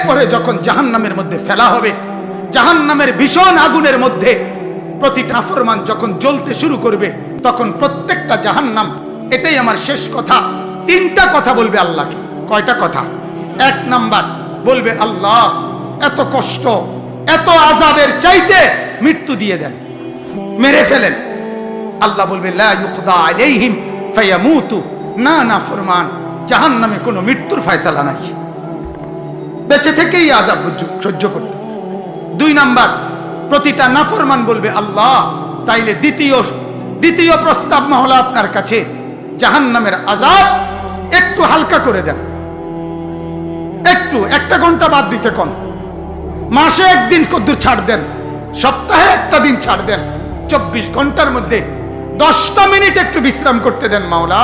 এরপরে যখন জাহান্নামের মধ্যে ফেলা হবে, জাহান্নামের ভীষণ আগুনের মধ্যে প্রতিটা নাফরমান যখন জ্বলতে শুরু করবে, তখন প্রত্যেকটা জাহান্নাম, এটাই আমার শেষ কথা, তিনটা কথা বলবে আল্লাহকে। কয়টা কথা? এক নাম্বার বলবে, আল্লাহ এত কষ্ট, এত আযাবের চাইতে মৃত্যু দিয়ে দেন, মেরে ফেলেন। আল্লাহ বলবে, লা ইউখদা আলাইহিম ফায়ামুতু, না না ফরমান, জাহান্নামে কোনো মৃত্যুর ফয়সালা নাই, বেঁচে থেকেই আযাব সহ্য করতে। দুই নাম্বার, প্রতিটা নাফরমান বলবে, আল্লাহ তাইলে দ্বিতীয় প্রস্তাব মহলা আপনার কাছে, জাহান্নামের আযাব একটু হালকা করে দেন, একটু একটা ঘন্টা বাদ দিতে কোন, মাসে একদিন কদ্দুর ছাড় দেন, সপ্তাহে একটা দিন ছাড় দেন, 24 ঘন্টার মধ্যে 10টা মিনিট একটু বিশ্রাম করতে দেন মাওলা,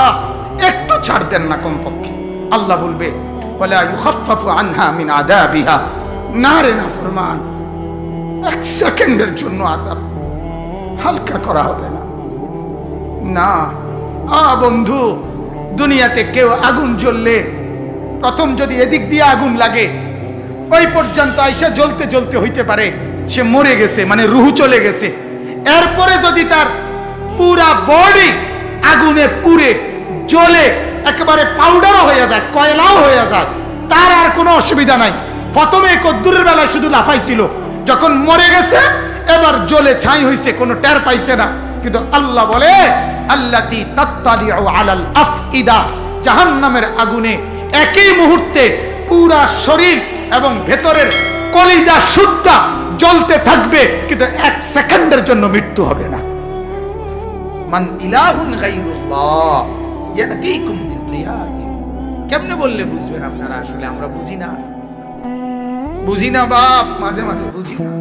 একটু ছাড় দেন না কমপক্ষে। আল্লাহ বলবে, ওয়ালা ইউখাফফাফু আনহা মিন আযাবিহা, না রে নাফরমান, এক সেকেন্ডের জন্য আযাব হালকা করা হবে না। না বন্ধু, দুনিয়াতে কেউ আগুন জ্বললে প্রথম যদি এদিক দিয়ে আগুন লাগে, ওই পর্যন্ত আইসা জ্বলতে জ্বলতে হইতে পারে সে মরে গেছে, মানে রুহ চলে গেছে। এরপরে যদি তার পুরা বডি আগুনে পুড়ে জ্বলে একেবারে পাউডারও হয়ে যায়, কয়লাও হয়ে যায়, তার আর কোনো অসুবিধা নাই। প্রথমে কদ্দুরের বেলায় শুধু লাফাইছিল, যখন মরে গেছে এবার জ্বলে ছাই হইছে, কোনো টের পাইছে না। কিন্তু আল্লাহ বলে, আল্লাতী তাত্তালিউ আলাল আফইদা, জাহান্নামের আগুনে একই মুহূর্তে পুরা শরীর এবং ভেতরের কলিজা সুদ্ধা জ্বলতে থাকবে, কিন্তু এক সেকেন্ডের জন্য মৃত্যু হবে না। মান ইলাহুন গায়রুল্লাহ ইয়াতিকুম বিদিয়াইন। কেমনে বললে বুঝবেন আপনারা? আসলে আমরা বুঝি না বাপ, মাঝে মাঝে বুঝি না,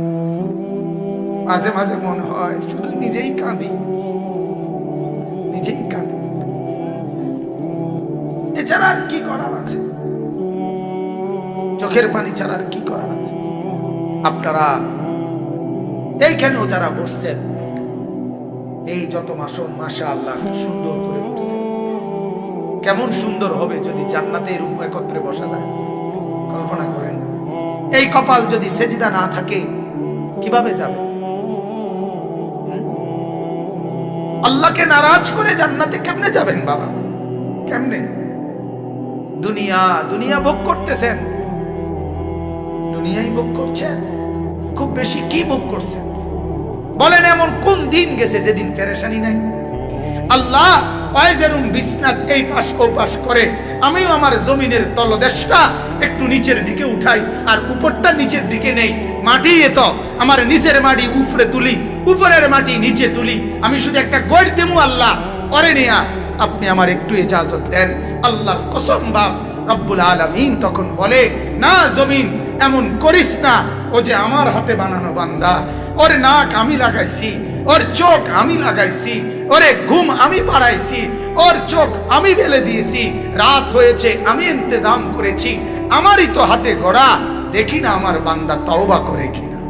মাঝে মাঝে মনে হয় শুধু নিজেই কাঁদি। এছাড়া আর কি করার আছে? চোখের পানি ছাড়া আর কি করার আছে? আপনারা এইখানেও যারা বসছেন, এই যত মাসন, মাশাআল্লাহ সুন্দর করে বসছেন। কেমন সুন্দর হবে যদি জান্নাতে এরকম একত্রে বসা যায়, কল্পনা করেন। এই কপাল যদি সেজদা না থাকে কিভাবে যাবে? আল্লাহকে নারাজ করে জান্নাতে কেমনে যাবেন বাবা? কেমনে? দুনিয়া ভোগ করতেছেন, দুনিয়াই ভোগ করছেন। খুব বেশি কি ভোগ করছেন বলেন? এমন কোন দিন গেছে যেদিন পেরেশানি নাই? আল্লাহ পায়জেরুম বিছনাত এই পাশ ও পাশ করে, আমিও আমার জমিনের তলদেশটা একটু নিচের দিকে উঠাই আর উপরটা নিচের দিকে নেই। মাটি তো আমার নিচের মাটি উপরে তুলি, উপরের মাটি নিচে তুলি। আমি শুধু একটা গড় দেবো আল্লাহ, করে নিয়া আপনি আমার একটু ইজাজত দেন। আল্লাহর কসম বাপ রব্বুল আলামিন তখন বলে, না জমিন এমন করিস না, ও যে আমার হাতে বানানো বান্দা, ওর নাক আমি লাগাইছি, ওর চোখ আমি লাগাইছি, ওরে ঘুম আমি বাড়াইছি, ওর চোখ আমি বেলে দিয়েছি, রাত হয়েছে আমি ইন্তজাম করেছি, আমারই তো হাতে গড়া, দেখি না আমার বান্দা তওবা করে কিনা।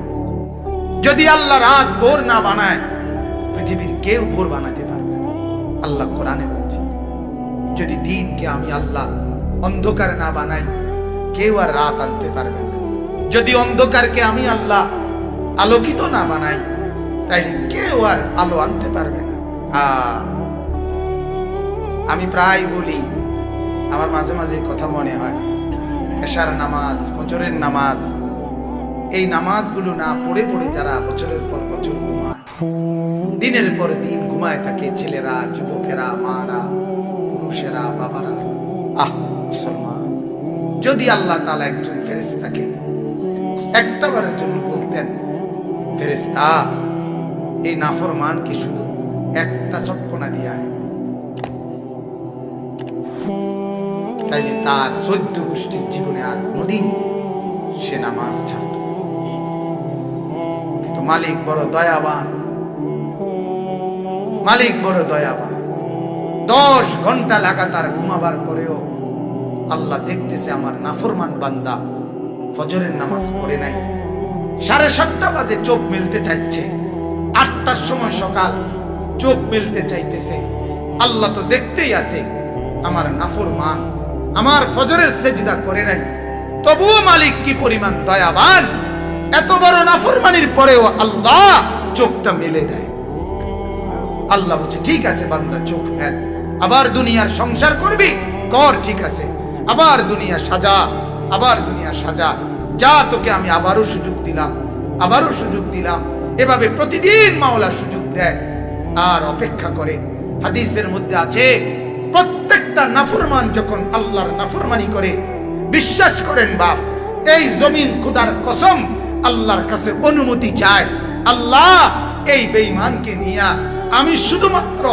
যদি আল্লাহ রাত ভোর না বানায়, পৃথিবীর কেউ ভোর বানাতে পারবে না। আল্লাহ কোরআনে বলছে, যদি দিনকে আমি আল্লাহ অন্ধকার না বানাই, কেউ আর রাত আনতে পারবে না। যদি অন্ধকারকে আমি আল্লাহ আলোকিত না বানাই, তাইলে কেউ আর আলো আনতে পারবে না। আমি প্রায় বলি, আমার মাঝে মাঝে কথা মনে হয়, এশার নামাজ, ফজরের নামাজ, এই নামাজগুলো না পড়ে পড়ে যারা বছরের পর বছর ঘুমায়, দিনের পর দিন ঘুমায় থাকে, ছেলেরা, যুবকেরা, মারা, পুরুষেরা, বাবারা। মুসলমান, যদি আল্লাহ তাআলা একজন ফেরেশতাকে একটাবারের জন্য বলতেন, ফেরেশতা এই নাফরমানকে শুধু একটা চটকনা দিয়া, তাইলে তার 14 গোষ্ঠীর জীবনে আর কোনদিন সে নামাজ ছাড়ত। কিন্তু মালিক বড় দয়াবান, মালিক বড় দয়াবান। 10 ঘন্টা লাগাতার ঘুমাবার পরেও আল্লাহ দেখতেছে আমার নাফরমান বান্দা ফজরের নামাজ পড়ে নাই। 7:30 বাজে চোখ মেলতে চাইছে, 8টার সময় সকাল চোখ মেলতে চাইতেছে। আল্লাহ তো দেখতেই আছে আমার নাফরমান আমার ফজরের সেজদা করে নাই, তবুও মালিক কি পরিমাণ দয়াবান, এত বড় নাফরমানির পরেও আল্লাহ চোখটা মেলে দেয়। আল্লাহ বলছে ঠিক আছে বান্দা চোখ ফেল, আবার দুনিয়ার সংসার করবি কর, ঠিক আছে, আবার দুনিয়া সাজা, আবার দুনিয়া সাজা, যা তোকে আমি আবারও সুযোগ দিলাম, আবারও সুযোগ দিলাম। এভাবে প্রতিদিন মাওলা সুযোগ দেয় আর অপেক্ষা করে। হাদিসের মধ্যে আছে প্রত্যেকটা নাফরমান যখন আল্লাহর নাফরমানি করে, বিশ্বাস করেন বাপ, এই জমিন খোদার কসম আল্লাহর কাছে অনুমতি চায়, আল্লাহ এই বেঈমানকে নিয়া আমি শুধুমাত্র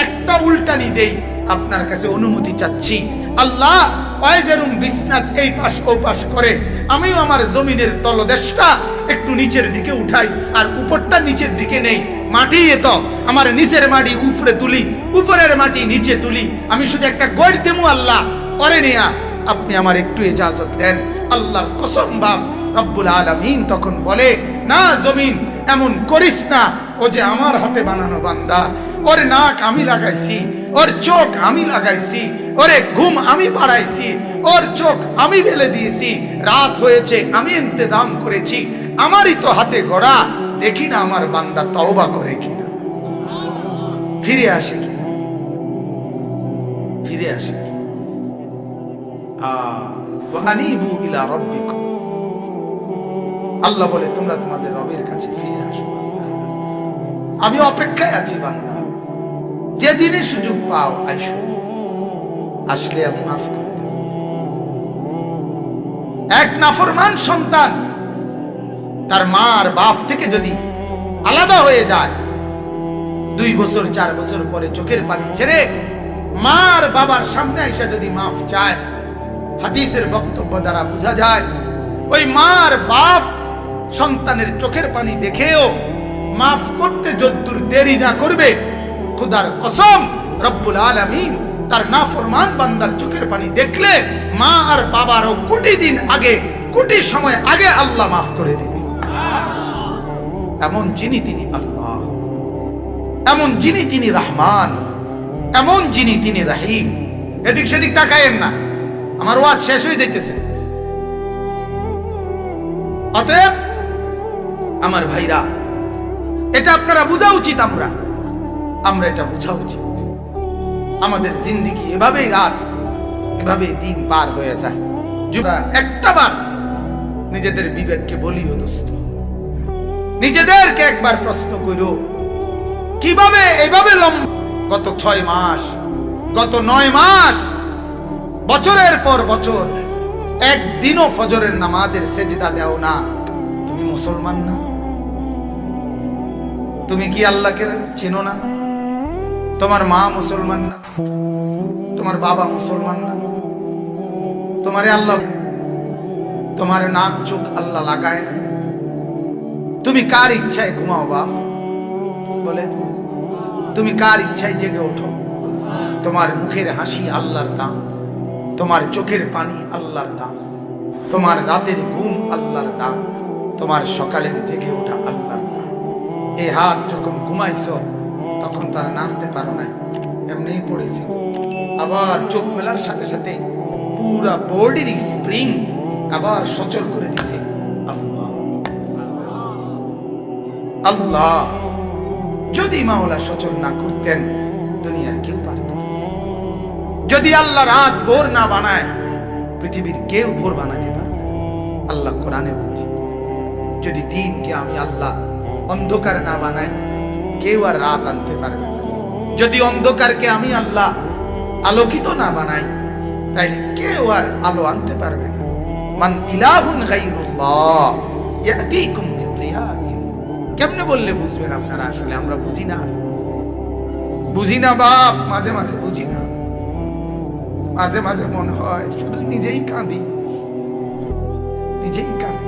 একটা উল্টানি দেই, আপনার কাছে অনুমতি চাচ্ছি আল্লাহ, ওয়াইজারুম বিসনাত এই পাশ ও পাশ করে আমিও আমার জমিনের তলদেশটা একটু নিচের দিকে উঠাই, আর উপরটা নিচের দিকে নেই, মাটি এত আমার নিচের মাটি উপরে তুলি, উপরের মাটি নিচে তুলি, আমি শুধু একটা গড় দেবো আল্লাহ, পরে নেয়া আপনি আমার একটু ইজাজত দেন। আল্লাহর কসম বাপ রব্বুল আলামিন তখন বলে, না জমিন এমন করিস না, ও যে আমার হাতে বানানো বান্দা, ওর নাক আমি লাগাইছি, ওর চোখ আমি লাগাইছি, ওরে ঘুম আমি বাড়াইছি, ওর চোখ আমি বেলে দিয়েছি, রাত হয়েছে আমি ইন্তজাম করেছি, আমারই তো হাতে গড়া, দেখি না আমার বান্দা তওবা করে কিনা, ফিরে আসে কিনা, ফিরে আসে কিনা। আনিবু ইলা রাব্বিকুম, আল্লাহ বলে তোমরা তোমাদের রবের কাছে ফিরে আসো বান্দা, আমি অপেক্ষায় আছি বান্দা, যেদিনে সুযোগ পাও আইসো, আসলে আমি মাফ করে দেব। এক নাফরমান সন্তান তার মা আর বাপ থেকে যদি আলাদা হয়ে যায়, 2 বছর 4 বছর পরে চোখের পানি ছেড়ে মা আর বাবার সামনে এসে যদি মাফ চায়, হাদিসের বক্তব্য দ্বারা বোঝা যায় ওই মা আর বাপ সন্তানের চোখের পানি দেখেও মাফ করতে যদ্দূর দেরি না করবে, খোদার কসম রব্বুল আলামিন তার নাফরমান বান্দার চোখের পানি দেখলে মা আর বাবারও কোটি দিন আগে, কোটি সময় আগে আল্লাহ মাফ করে দিবে। এমন যিনি তিনি আল্লাহ, এমন যিনি তিনি রহমান, এমন যিনি তিনি রহিম। এদিক সেদিক তাকায়েন না, আমার ওয়াজ শেষ হয়ে যাইতেছে। অতএব আমার ভাইরা, এটা আপনারা বোঝা উচিত, আমরা এটা বোঝা উচিত। আমাদের জিন্দেগি এভাবেই রাত, এভাবেই দিন পার হয়ে যায়। একটা বার নিজেদের বিবেককে বলিও দোস্ত, নিজেদেরকে একবার প্রশ্ন করো, কিভাবে এভাবে গত 6 মাস, গত 9 মাস, বছরের পর বছর একদিনও ফজরের নামাজের সেজদা দাও না, তুমি মুসলমান না? তুমি কি আল্লাহকে চেনো না? তোমার মা মুসলমান না? তোমার বাবা মুসলমান না? তোমারে আল্লাহ, তোমার নাক চোখ আল্লাহ লাগায় না? তুমি কার ইচ্ছায় ঘুমাও বাপ? বলে তুমি কার ইচ্ছায় জেগে ওঠো? তোমার মুখের হাসি আল্লাহর দান, তোমার চোখের পানি আল্লাহর দান, তোমার রাতের ঘুম আল্লাহর দান, তোমার সকালের জেগে ওঠা আল্লাহর দান। এই হাত যখন ঘুমাইছো তখন তারা নাড়তে পারো নাই, এমনিই পড়েছি। আবার চোখ মেলার সাথে সাথে পুরা বডির স্প্রিং আবার সচল করে দিছে আল্লাহ। আল্লাহ যদি মাওলা সচল না করতেন দুনিয়ার কেউ পারত না। যদি আল্লাহ রাত ভোর না বানায় পৃথিবীর কেউ ভোর বানাতে পারবে না। আল্লাহ কোরআনে বলছে, যদি দিনকে আমি আল্লাহ অন্ধকার না বানাই কেউ আর রাত আনতে পারবে না। যদি অন্ধকারকে আমি আল্লাহ আলোকিত না বানাই তাইলে কেউ আর আলো আনতে পারবে না। মান ইলাহুন গায়রুল্লাহ ইয়াতিকুম বিদিয়াইন। কেমনে বললে বুঝবেন আপনারা? আসলে আমরা বুঝি না, বুঝি না বাপ, মাঝে মাঝে বুঝি না, মাঝে মাঝে মনে হয় শুধু নিজেই কাঁদি, নিজেই কাঁদি,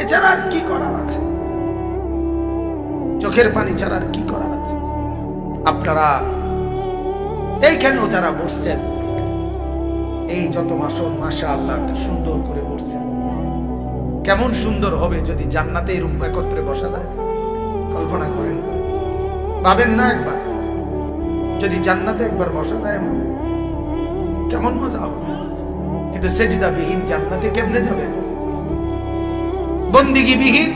এছাড়া আর কি করার আছে? চোখের পানি ছাড়া আর কি করার আছে? আপনারা এইখানেও যারা বসছেন, এই যত মাসন মাশাআল্লাহ সুন্দর করে বসছেন, কেমন সুন্দর হবে যদি জান্নাতে এরকম একত্রে বসা যায়। কল্পনা করেন, ভাবেন না একবার, যদি জান্নাতে একবার বসা যায় কেমন মজা হবে। কিন্তু কিন্তু সেজদাবিহীন জান্নাতে কেমনে যাবেন? বন্দিগিবিহীন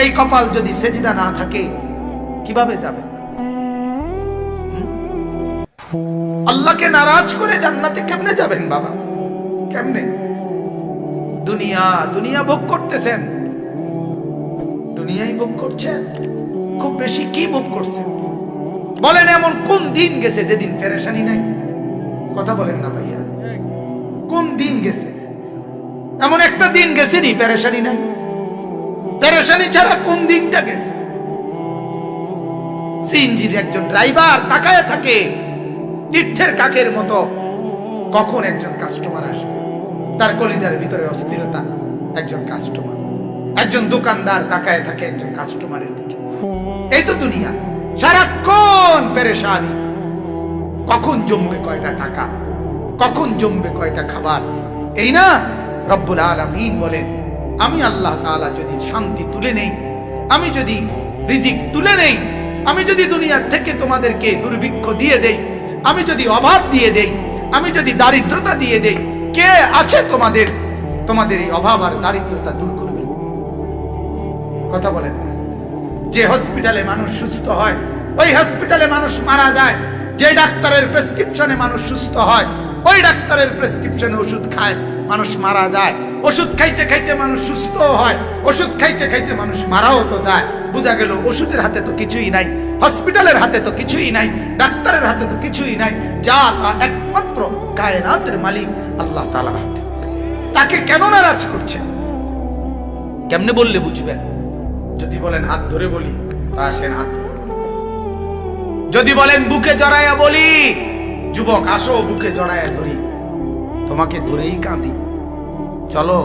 এই কপাল যদি সেজদা না থাকে কিভাবে যাবে? আল্লাহকে নারাজ করে জান্নাতে কেমনে যাবেন বাবা? কেমনে? দুনিয়া দুনিয়া ভোগ করতেছেন, দুনিয়াই ভোগ করছেন। খুব বেশি কি ভোগ করছেন বলেন? এমন কোন দিন গেছে যেদিন পেরেশানি নাই? কথা বলেন না ভাইয়া, কোন দিন গেছে? এমন একটা দিন গেছে নি পেরেশানি নাই? পেরেশানি ছাড়া কোন দিনটা গেছে? সিএনজির একজন ড্রাইভার তাকায় থাকে তীর্থের কাকের মতো, কখন একজন কাস্টমার আসবে। তার কলিজার ভিতরে অস্থিরতা, একজন কাস্টমার। একজন দোকানদার তাকায় থাকে একজন কাস্টমারের দিকে। এই তো দুনিয়া, সারাক্ষণ পেরেশানি। কখন জমবে কয়টা টাকা, কখন জমবে কয়টা খাবার, এই না? রব্বুল আলামিন বলেন, আমি আল্লাহ তাআলা যদি শান্তি তুলে নেই, আমি যদি রিজিক তুলে নেই, আমি যদি দুনিয়া থেকে তোমাদেরকে দুর্ভিক্ষ দিয়ে দেই, আমি যদি অভাব দিয়ে দেই, আমি যদি দারিদ্রতা দিয়ে দেই, কে আছে তোমাদের তোমাদের এই অভাব আর দারিদ্রতা দূর করবে? কথা বলেন না। যে হসপিটালে মানুষ সুস্থ হয়, ওই হসপিটালে মানুষ মারা যায়। যে ডাক্তারের প্রেসক্রিপশনে মানুষ সুস্থ হয়, ওই ডাক্তারের প্রেসক্রিপশনে ওষুধ খায়, মানুষ মারা যায়। ওষুধ খাইতে খাইতে মানুষ সুস্থ হয়, ওষুধ খাইতে খাইতে মানুষ মারাও তো যায়। বোঝা গেল ওষুধের হাতে তো কিছুই নাই, হসপিটালের হাতে তো কিছুই নাই, ডাক্তারের হাতে তো কিছুই নাই। যা তা একমাত্র কায়নাতের মালিক আল্লাহ তাআলার হাতে। তাকে কেন নারাজ করছেন? কেমনে বললে বুঝবেন? যদি বলেন হাত ধরে বলি, তা আসেন হাত ধরে বলি। যদি বলেন বুকে জড়াইয়া বলি, যুবক আসো বুকে জড়াইয়া ধরি, তোমাকে ধরেই কাঁদি, চলো